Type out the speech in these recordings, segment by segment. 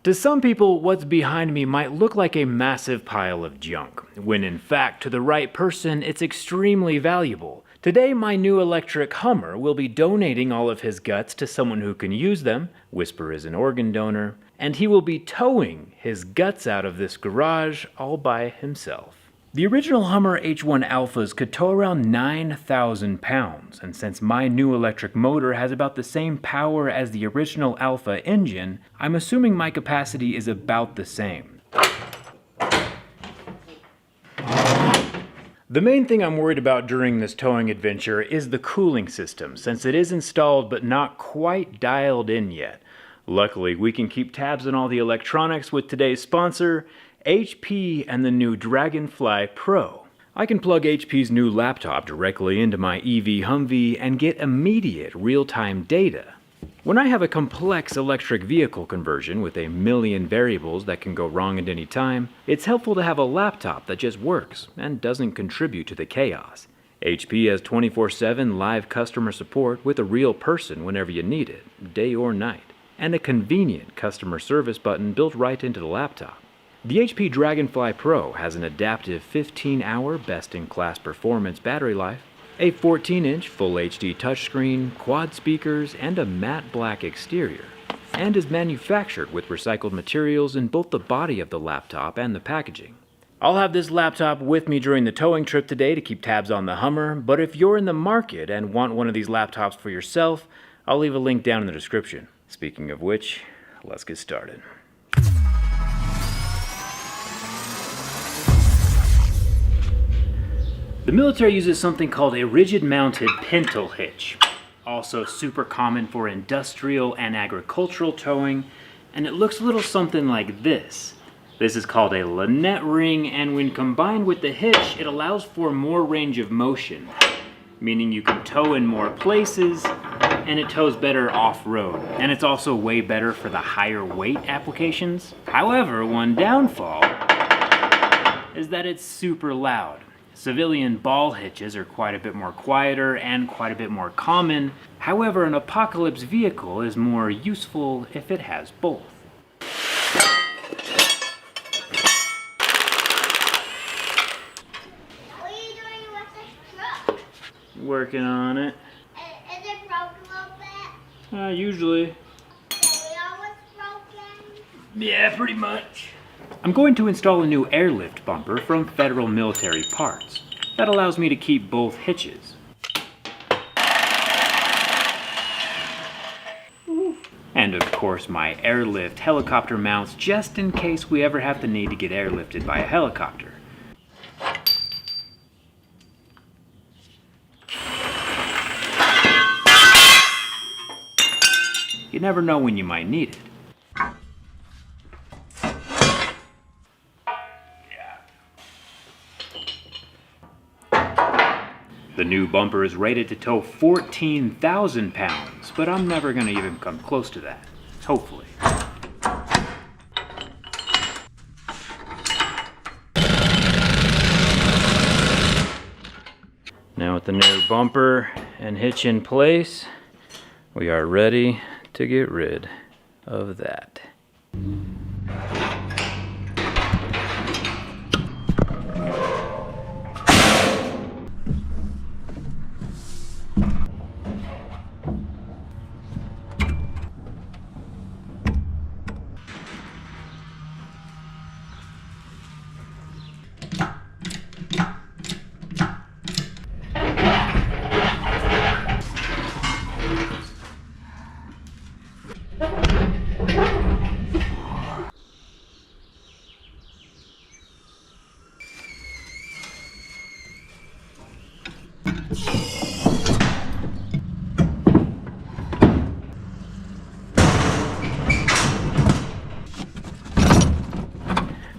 To some people, what's behind me might look like a massive pile of junk, when in fact, to the right person, it's extremely valuable. Today, my new electric Hummer will be donating all of his guts to someone who can use them. Whisper is an organ donor, and he will be towing his guts out of this garage all by himself. The original Hummer H1 Alphas could tow around 9,000 pounds, and since my new electric motor has about the same power as the original Alpha engine, I'm assuming my capacity is about the same. The main thing I'm worried about during this towing adventure is the cooling system, since it is installed but not quite dialed in yet. Luckily, we can keep tabs on all the electronics with today's sponsor, HP, and the new Dragonfly Pro. I can plug HP's new laptop directly into my EV Humvee and get immediate real-time data. When I have a complex electric vehicle conversion with a million variables that can go wrong at any time, it's helpful to have a laptop that just works and doesn't contribute to the chaos. HP has 24/7 live customer support with a real person whenever you need it, day or night, and a convenient customer service button built right into the laptop. The HP Dragonfly Pro has an adaptive 15-hour best-in-class performance battery life, a 14-inch Full HD touchscreen, quad speakers, and a matte black exterior, and is manufactured with recycled materials in both the body of the laptop and the packaging. I'll have this laptop with me during the towing trip today to keep tabs on the Hummer, but if you're in the market and want one of these laptops for yourself, I'll leave a link down in the description. Speaking of which, let's get started. The military uses something called a rigid-mounted pintle hitch, also super common for industrial and agricultural towing, and it looks a little something like this. This is called a Lynette ring, and when combined with the hitch, it allows for more range of motion, meaning you can tow in more places, and it tows better off-road, and it's also way better for the higher weight applications. However, one downfall is that it's super loud. Civilian ball hitches are quite a bit more quieter and quite a bit more common. However, an apocalypse vehicle is more useful if it has both. What are you doing with this truck? Working on it. Is it broken a little bit? Usually. Are we always broken? Yeah, pretty much. I'm going to install a new airlift bumper from Federal Military Parts. That allows me to keep both hitches. And of course my airlift helicopter mounts just in case we ever have the need to get airlifted by a helicopter. You never know when you might need it. The new bumper is rated to tow 14,000 pounds, but I'm never going to even come close to that. Hopefully. Now with the new bumper and hitch in place, we are ready to get rid of that.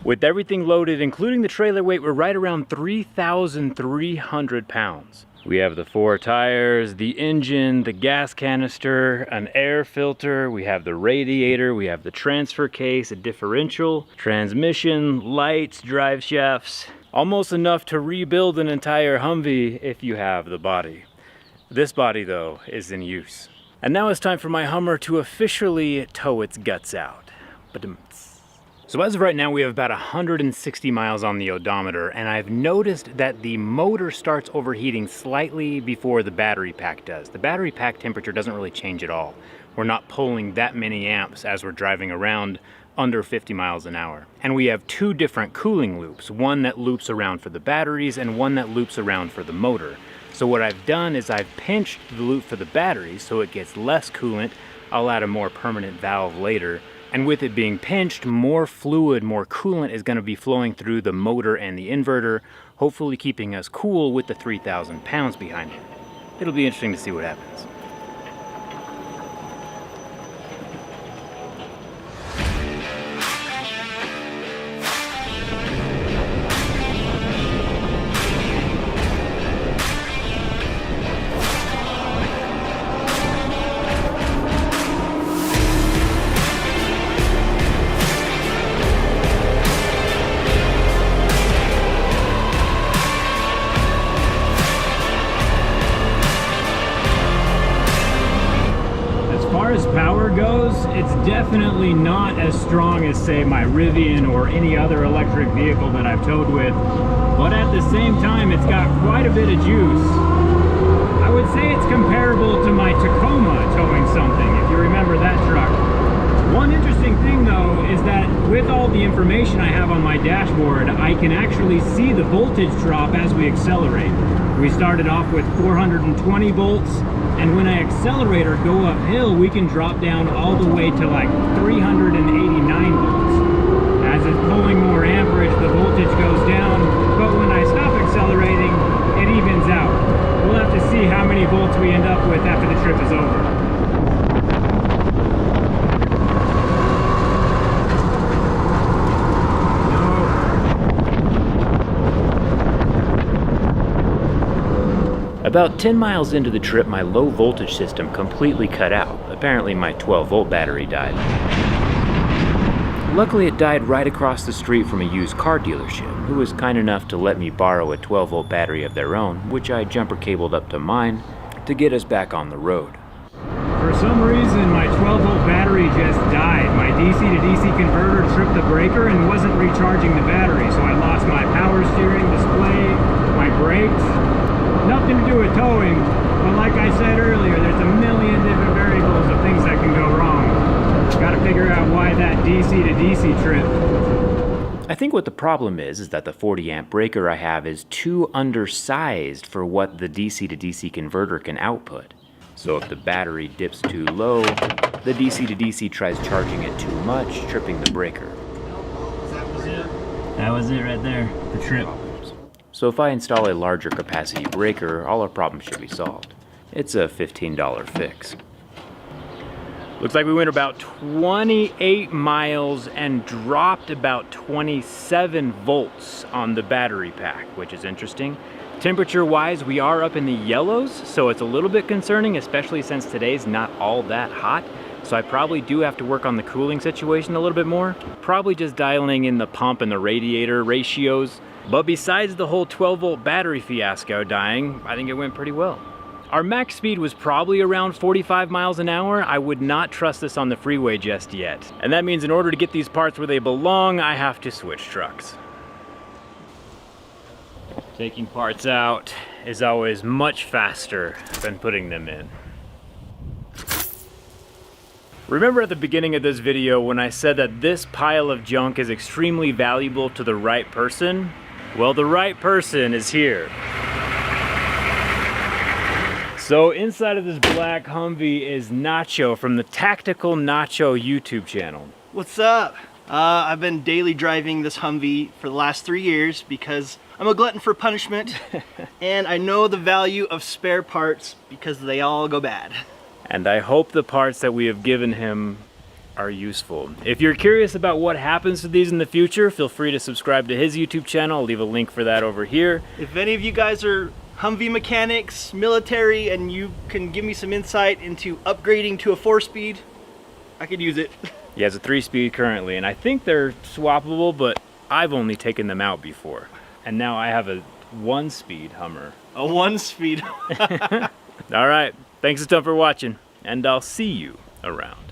With everything loaded, including the trailer weight, we're right around 3,300 pounds. We have the 4 tires, the engine, the gas canister, an air filter, we have the radiator, we have the transfer case, a differential, transmission, lights, drive shafts. Almost enough to rebuild an entire Humvee if you have the body. This body, though, is in use. And now it's time for my Hummer to officially tow its guts out. So as of right now, we have about 160 miles on the odometer, and I've noticed that the motor starts overheating slightly before the battery pack does. The battery pack temperature doesn't really change at all. We're not pulling that many amps as we're driving around under 50 miles an hour. And we have two different cooling loops, one that loops around for the batteries and one that loops around for the motor. So what I've done is I've pinched the loop for the batteries so it gets less coolant. I'll add a more permanent valve later. And with it being pinched, more fluid, more coolant is going to be flowing through the motor and the inverter, hopefully keeping us cool with the 3,000 pounds behind it. It'll be interesting to see what happens. As power goes, it's definitely not as strong as, say, my Rivian or any other electric vehicle that I've towed with, but at the same time it's got quite a bit of juice. I would say it's comparable to my Tacoma towing something, if you remember that truck. One interesting thing though is that with all the information I have on my dashboard, I can actually see the voltage drop as we accelerate. We started off with 420 volts, and when I accelerate or go uphill, we can drop down all the way to like 389 volts. As it's pulling more amperage, the voltage goes down, but when I stop accelerating, it evens out. We'll have to see how many volts we end up with after the trip is over. About 10 miles into the trip, my low voltage system completely cut out. Apparently my 12-volt battery died. Luckily it died right across the street from a used car dealership, who was kind enough to let me borrow a 12-volt battery of their own, which I jumper cabled up to mine to get us back on the road. For some reason my 12-volt battery just died. My DC to DC converter tripped the breaker and wasn't recharging the battery, so I lost my power steering display, my brakes. Nothing to do with towing, but like I said earlier, there's a million different variables of things that can go wrong. Gotta figure out why that DC to DC tripped. I think what the problem is that the 40 amp breaker I have is too undersized for what the DC to DC converter can output. So if the battery dips too low, the DC to DC tries charging it too much, tripping the breaker. That was it right there, the trip. So if I install a larger capacity breaker, all our problems should be solved. It's a $15 fix. Looks like we went about 28 miles and dropped about 27 volts on the battery pack, which is interesting. Temperature-wise, we are up in the yellows, so it's a little bit concerning, especially since today's not all that hot. So I probably do have to work on the cooling situation a little bit more. Probably just dialing in the pump and the radiator ratios. But besides the whole 12-volt battery fiasco dying, I think it went pretty well. Our max speed was probably around 45 miles an hour. I would not trust this on the freeway just yet. And that means in order to get these parts where they belong, I have to switch trucks. Taking parts out is always much faster than putting them in. Remember at the beginning of this video when I said that this pile of junk is extremely valuable to the right person? Well, the right person is here. So inside of this black Humvee is Nacho from the Tactical Nacho YouTube channel. What's up? I've been daily driving this Humvee for the last 3 years because I'm a glutton for punishment and I know the value of spare parts because they all go bad. And I hope the parts that we have given him are useful. If you're curious about what happens to these in the future, feel free to subscribe to his YouTube channel. I'll leave a link for that over here. If any of you guys are Humvee mechanics, military, and you can give me some insight into upgrading to a 4-speed, I could use it. He has a 3-speed currently, and I think they're swappable, but I've only taken them out before. And now I have a 1-speed Hummer. A 1-speed. All right, thanks a ton for watching, and I'll see you around.